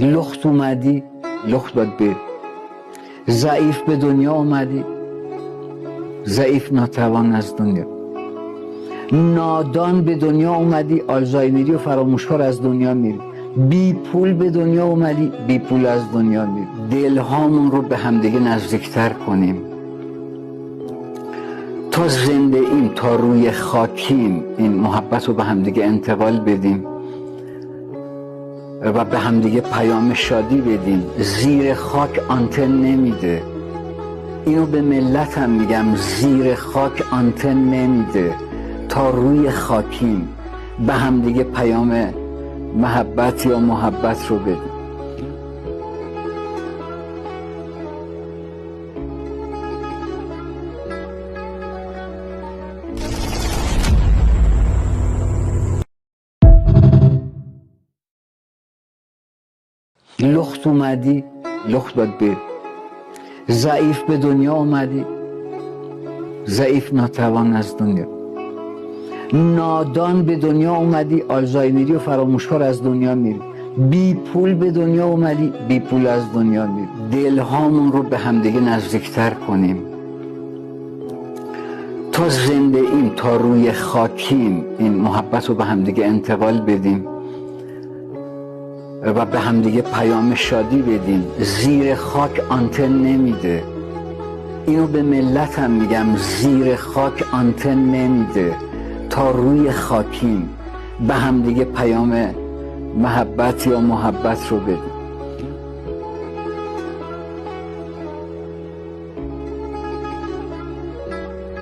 لخت اومدی، لخت باید بری. ضعیف به دنیا اومدی، ضعیف ناتوان از دنیا. نادان به دنیا اومدی، آلزایمری و فراموشکار از دنیا میری. بی پول به دنیا اومدی، بی پول از دنیا میری. دلهامون رو به همدیگه نزدیکتر کنیم. تا زنده ایم، تا روی خاکیم، این محبت رو به همدیگه انتقال بدیم و به همدیگه پیام شادی بدیم. زیر خاک آنتن نمیده. اینو به ملت هم میگم، زیر خاک آنتن نمیده. تا روی خاکیم به همدیگه پیام محبت یا محبت رو بدیم. لخت اومدی، لخت باید بری. ضعیف به دنیا اومدی، ضعیف ناتوان از دنیا. نادان به دنیا اومدی، آلزایمری و فراموشکار از دنیا میری. بی پول به دنیا اومدی، بی پول از دنیا میری. دلهامون رو به همدیگه نزدیکتر کنیم. تا زنده ایم، تا روی خاکیم، این محبت رو به همدیگه انتقال بدیم و به همدیگه پیام شادی بدیم. زیر خاک آنتن نمیده. اینو به ملت هم میگم، زیر خاک آنتن نمیده. تا روی خاکیم به همدیگه پیام محبت یا محبت رو بدیم.